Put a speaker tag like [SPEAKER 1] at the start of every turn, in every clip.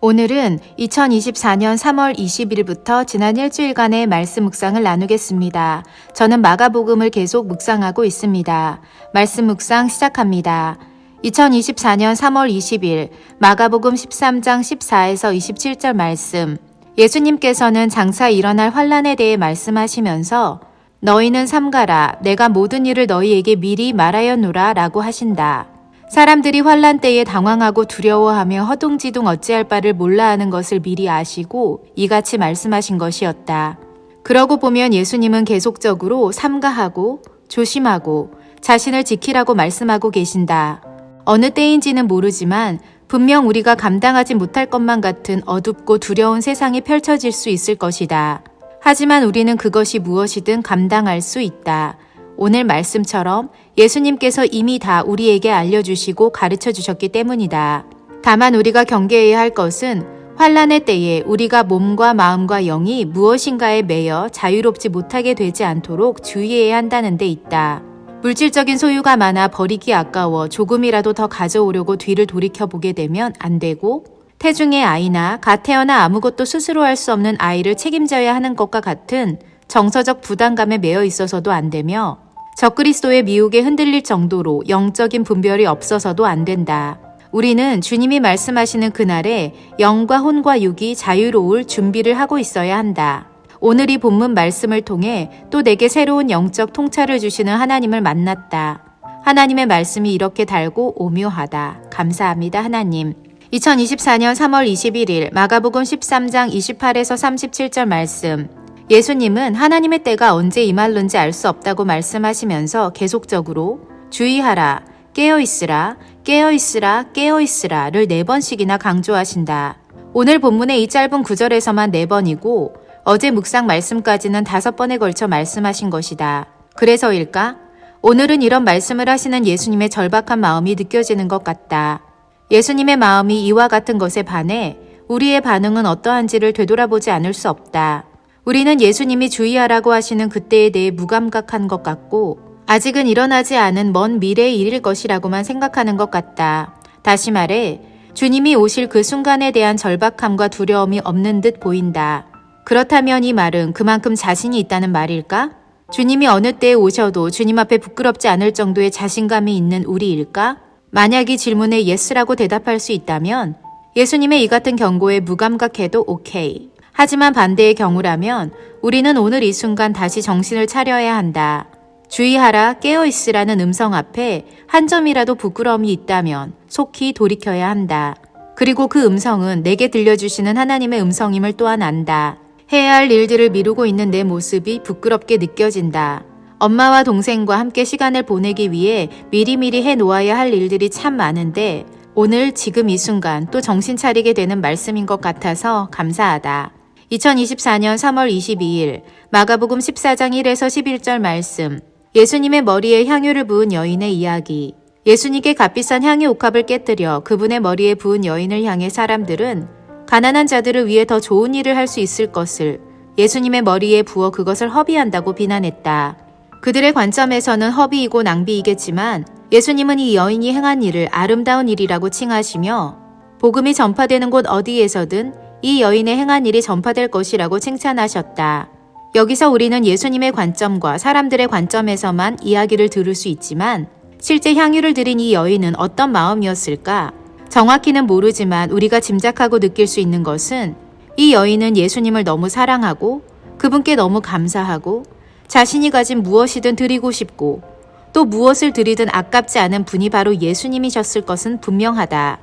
[SPEAKER 1] 오늘은 2024년 3월 20일부터 지난 일주일간의 말씀 묵상을 나누겠습니다. 저는 마가복음을 계속 묵상하고 있습니다. 말씀 묵상 시작합니다. 2024년 3월 20일 마가복음 13장 14에서 27절 말씀. 예수님께서는 장차 일어날 환란에 대해 말씀하시면서 너희는 삼가라 내가 모든 일을 너희에게 미리 말하였노라 라고 하신다. 사람들이 환란 때에 당황하고 두려워하며 허둥지둥 어찌할 바를 몰라하는 것을 미리 아시고 이같이 말씀하신 것이었다. 그러고 보면 예수님은 계속적으로 삼가하고 조심하고 자신을 지키라고 말씀하고 계신다. 어느 때인지는 모르지만 분명 우리가 감당하지 못할 것만 같은 어둡고 두려운 세상이 펼쳐질 수 있을 것이다. 하지만 우리는 그것이 무엇이든 감당할 수 있다. 오늘 말씀처럼 예수님께서 이미 다 우리에게 알려주시고 가르쳐 주셨기 때문이다. 다만 우리가 경계해야 할 것은 환란의 때에 우리가 몸과 마음과 영이 무엇인가에 매여 자유롭지 못하게 되지 않도록 주의해야 한다는 데 있다. 물질적인 소유가 많아 버리기 아까워 조금이라도 더 가져오려고 뒤를 돌이켜보게 되면 안 되고, 태중의 아이나 갓 태어나 아무것도 스스로 할 수 없는 아이를 책임져야 하는 것과 같은 정서적 부담감에 매여 있어서도 안 되며, 적그리스도의 미혹에 흔들릴 정도로 영적인 분별이 없어서도 안 된다. 우리는 주님이 말씀하시는 그날에 영과 혼과 육이 자유로울 준비를 하고 있어야 한다. 오늘 이 본문 말씀을 통해 또 내게 새로운 영적 통찰을 주시는 하나님을 만났다. 하나님의 말씀이 이렇게 달고 오묘하다. 감사합니다, 하나님. 2024년 3월 21일 마가복음 13장 28에서 37절 말씀. 예수님은 하나님의 때가 언제 임할는지 알 수 없다고 말씀하시면서 계속적으로 주의하라, 깨어있으라, 깨어있으라, 깨어있으라를 4번씩이나 강조하신다. 오늘 본문의 이 짧은 구절에서만 4번이고 어제 묵상 말씀까지는 5번에 걸쳐 말씀하신 것이다. 그래서일까? 오늘은 이런 말씀을 하시는 예수님의 절박한 마음이 느껴지는 것 같다. 예수님의 마음이 이와 같은 것에 반해 우리의 반응은 어떠한지를 되돌아보지 않을 수 없다. 우리는 예수님이 주의하라고 하시는 그때에 대해 무감각한 것 같고 아직은 일어나지 않은 먼 미래의 일일 것이라고만 생각하는 것 같다. 다시 말해 주님이 오실 그 순간에 대한 절박함과 두려움이 없는 듯 보인다. 그렇다면 이 말은 그만큼 자신이 있다는 말일까? 주님이 어느 때에 오셔도 주님 앞에 부끄럽지 않을 정도의 자신감이 있는 우리일까? 만약 이 질문에 예스라고 대답할 수 있다면 예수님의 이 같은 경고에 무감각해도 오케이. 하지만 반대의 경우라면 우리는 오늘 이 순간 다시 정신을 차려야 한다. 주의하라, 깨어있으라는 음성 앞에 한 점이라도 부끄러움이 있다면 속히 돌이켜야 한다. 그리고 그 음성은 내게 들려주시는 하나님의 음성임을 또한 안다. 해야 할 일들을 미루고 있는 내 모습이 부끄럽게 느껴진다. 엄마와 동생과 함께 시간을 보내기 위해 미리미리 해놓아야 할 일들이 참 많은데 오늘 지금 이 순간 또 정신 차리게 되는 말씀인 것 같아서 감사하다. 2024년 3월 22일 마가복음 14장 1에서 11절 말씀. 예수님의 머리에 향유를 부은 여인의 이야기. 예수님께 값비싼 향유 옥합을 깨뜨려 그분의 머리에 부은 여인을 향해 사람들은 가난한 자들을 위해 더 좋은 일을 할 수 있을 것을 예수님의 머리에 부어 그것을 허비한다고 비난했다. 그들의 관점에서는 허비이고 낭비이겠지만 예수님은 이 여인이 행한 일을 아름다운 일이라고 칭하시며 복음이 전파되는 곳 어디에서든 이 여인의 행한 일이 전파될 것이라고 칭찬하셨다. 여기서 우리는 예수님의 관점과 사람들의 관점에서만 이야기를 들을 수 있지만 실제 향유를 드린 이 여인은 어떤 마음이었을까? 정확히는 모르지만 우리가 짐작하고 느낄 수 있는 것은 이 여인은 예수님을 너무 사랑하고 그분께 너무 감사하고 자신이 가진 무엇이든 드리고 싶고 또 무엇을 드리든 아깝지 않은 분이 바로 예수님이셨을 것은 분명하다.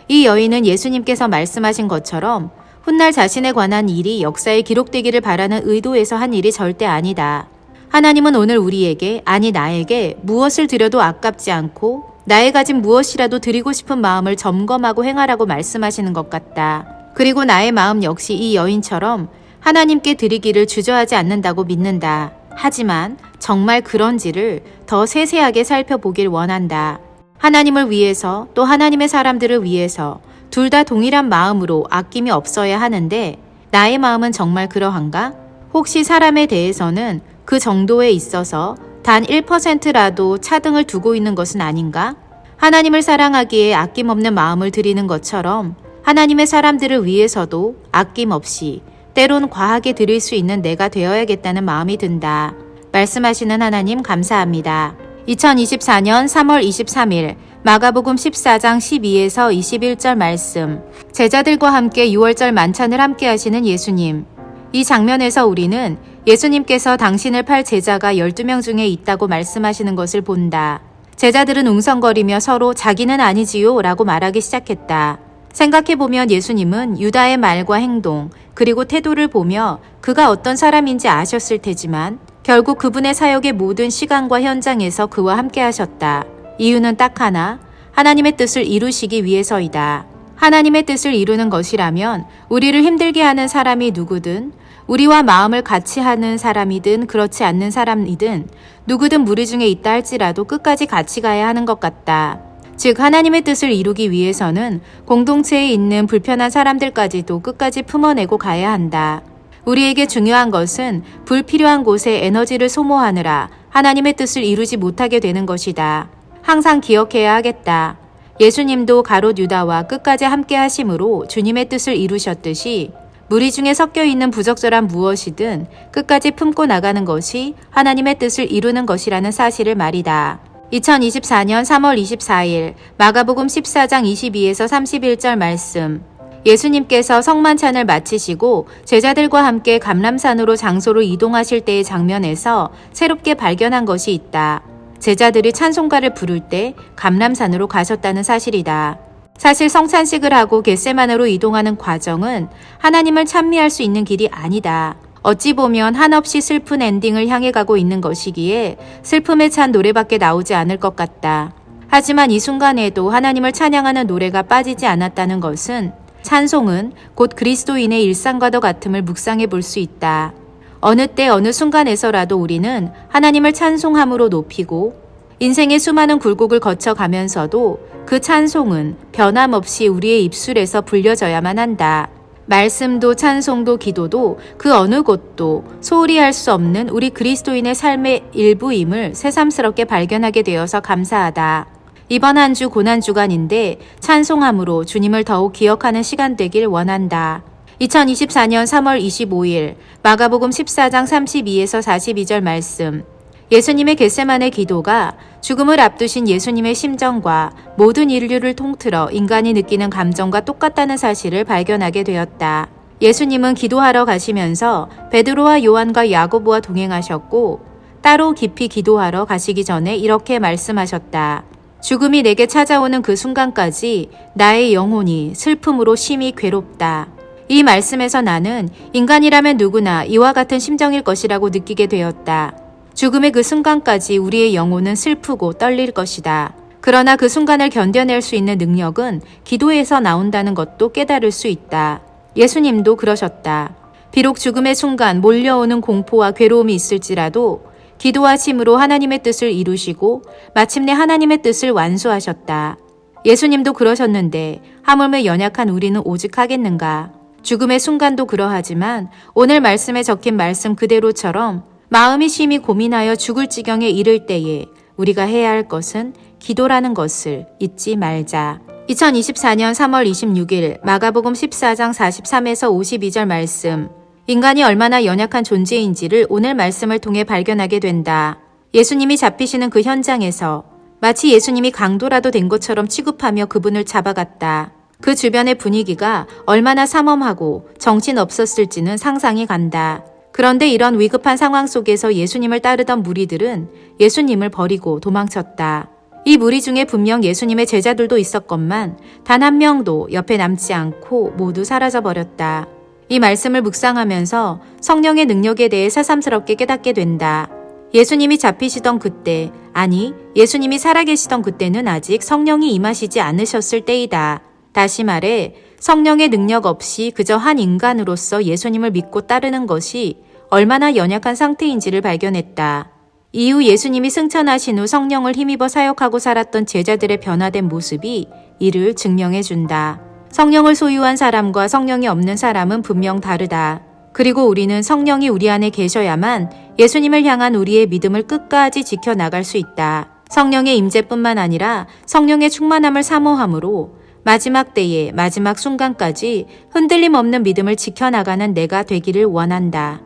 [SPEAKER 1] 이 여인은 예수님께서 말씀하신 것처럼 훗날 자신에 관한 일이 역사에 기록되기를 바라는 의도에서 한 일이 절대 아니다. 하나님은 오늘 우리에게, 아니 나에게 무엇을 드려도 아깝지 않고 나의 가진 무엇이라도 드리고 싶은 마음을 점검하고 행하라고 말씀하시는 것 같다. 그리고 나의 마음 역시 이 여인처럼 하나님께 드리기를 주저하지 않는다고 믿는다. 하지만 정말 그런지를 더 세세하게 살펴보길 원한다. 하나님을 위해서 또 하나님의 사람들을 위해서 둘 다 동일한 마음으로 아낌이 없어야 하는데 나의 마음은 정말 그러한가? 혹시 사람에 대해서는 그 정도에 있어서 단 1%라도 차등을 두고 있는 것은 아닌가? 하나님을 사랑하기에 아낌없는 마음을 드리는 것처럼 하나님의 사람들을 위해서도 아낌없이 때론 과하게 드릴 수 있는 내가 되어야겠다는 마음이 든다. 말씀하시는 하나님 감사합니다. 2024년 3월 23일 마가복음 14장 12에서 21절 말씀. 제자들과 함께 6월절 만찬을 함께 하시는 예수님. 이 장면에서 우리는 예수님께서 당신을 팔 제자가 12명 중에 있다고 말씀하시는 것을 본다. 제자들은 웅성거리며 서로 자기는 아니지요 라고 말하기 시작했다. 생각해보면 예수님은 유다의 말과 행동 그리고 태도를 보며 그가 어떤 사람인지 아셨을 테지만 결국 그분의 사역의 모든 시간과 현장에서 그와 함께 하셨다. 이유는 딱 하나, 하나님의 뜻을 이루시기 위해서이다. 하나님의 뜻을 이루는 것이라면 우리를 힘들게 하는 사람이 누구든 우리와 마음을 같이 하는 사람이든 그렇지 않는 사람이든 누구든 무리 중에 있다 할지라도 끝까지 같이 가야 하는 것 같다. 즉 하나님의 뜻을 이루기 위해서는 공동체에 있는 불편한 사람들까지도 끝까지 품어내고 가야 한다. 우리에게 중요한 것은 불필요한 곳에 에너지를 소모하느라 하나님의 뜻을 이루지 못하게 되는 것이다. 항상 기억해야 하겠다. 예수님도 가롯 유다와 끝까지 함께 하심으로 주님의 뜻을 이루셨듯이 무리 중에 섞여 있는 부적절한 무엇이든 끝까지 품고 나가는 것이 하나님의 뜻을 이루는 것이라는 사실을 말이다. 2024년 3월 24일 마가복음 14장 22에서 31절 말씀. 예수님께서 성만찬을 마치시고 제자들과 함께 감람산으로 장소로 이동하실 때의 장면에서 새롭게 발견한 것이 있다. 제자들이 찬송가를 부를 때 감람산으로 가셨다는 사실이다. 사실 성찬식을 하고 겟세마네로 이동하는 과정은 하나님을 찬미할 수 있는 길이 아니다. 어찌 보면 한없이 슬픈 엔딩을 향해 가고 있는 것이기에 슬픔에 찬 노래밖에 나오지 않을 것 같다. 하지만 이 순간에도 하나님을 찬양하는 노래가 빠지지 않았다는 것은 찬송은 곧 그리스도인의 일상과도 같음을 묵상해 볼 수 있다. 어느 때 어느 순간에서라도 우리는 하나님을 찬송함으로 높이고 인생의 수많은 굴곡을 거쳐가면서도 그 찬송은 변함없이 우리의 입술에서 불려져야만 한다. 말씀도 찬송도 기도도 그 어느 곳도 소홀히 할 수 없는 우리 그리스도인의 삶의 일부임을 새삼스럽게 발견하게 되어서 감사하다. 이번 한 주 고난주간인데 찬송함으로 주님을 더욱 기억하는 시간 되길 원한다. 2024년 3월 25일 마가복음 14장 32에서 42절 말씀. 예수님의 겟세마네 기도가 죽음을 앞두신 예수님의 심정과 모든 인류를 통틀어 인간이 느끼는 감정과 똑같다는 사실을 발견하게 되었다. 예수님은 기도하러 가시면서 베드로와 요한과 야고보와 동행하셨고 따로 깊이 기도하러 가시기 전에 이렇게 말씀하셨다. 죽음이 내게 찾아오는 그 순간까지 나의 영혼이 슬픔으로 심히 괴롭다. 이 말씀에서 나는 인간이라면 누구나 이와 같은 심정일 것이라고 느끼게 되었다. 죽음의 그 순간까지 우리의 영혼은 슬프고 떨릴 것이다. 그러나 그 순간을 견뎌낼 수 있는 능력은 기도에서 나온다는 것도 깨달을 수 있다. 예수님도 그러셨다. 비록 죽음의 순간 몰려오는 공포와 괴로움이 있을지라도 기도하심으로 하나님의 뜻을 이루시고 마침내 하나님의 뜻을 완수하셨다. 예수님도 그러셨는데 하물며 연약한 우리는 오직 하겠는가? 죽음의 순간도 그러하지만 오늘 말씀에 적힌 말씀 그대로처럼 마음이 심히 고민하여 죽을 지경에 이를 때에 우리가 해야 할 것은 기도라는 것을 잊지 말자. 2024년 3월 26일 마가복음 14장 43에서 52절 말씀. 인간이 얼마나 연약한 존재인지를 오늘 말씀을 통해 발견하게 된다. 예수님이 잡히시는 그 현장에서 마치 예수님이 강도라도 된 것처럼 취급하며 그분을 잡아갔다. 그 주변의 분위기가 얼마나 삼엄하고 정신없었을지는 상상이 간다. 그런데 이런 위급한 상황 속에서 예수님을 따르던 무리들은 예수님을 버리고 도망쳤다. 이 무리 중에 분명 예수님의 제자들도 있었건만 단 한 명도 옆에 남지 않고 모두 사라져버렸다. 이 말씀을 묵상하면서 성령의 능력에 대해 새삼스럽게 깨닫게 된다. 예수님이 잡히시던 그때, 아니 예수님이 살아계시던 그때는 아직 성령이 임하시지 않으셨을 때이다. 다시 말해 성령의 능력 없이 그저 한 인간으로서 예수님을 믿고 따르는 것이 얼마나 연약한 상태인지를 발견했다. 이후 예수님이 승천하신 후 성령을 힘입어 사역하고 살았던 제자들의 변화된 모습이 이를 증명해준다. 성령을 소유한 사람과 성령이 없는 사람은 분명 다르다. 그리고 우리는 성령이 우리 안에 계셔야만 예수님을 향한 우리의 믿음을 끝까지 지켜나갈 수 있다. 성령의 임재뿐만 아니라 성령의 충만함을 사모함으로 마지막 때에 마지막 순간까지 흔들림 없는 믿음을 지켜나가는 내가 되기를 원한다.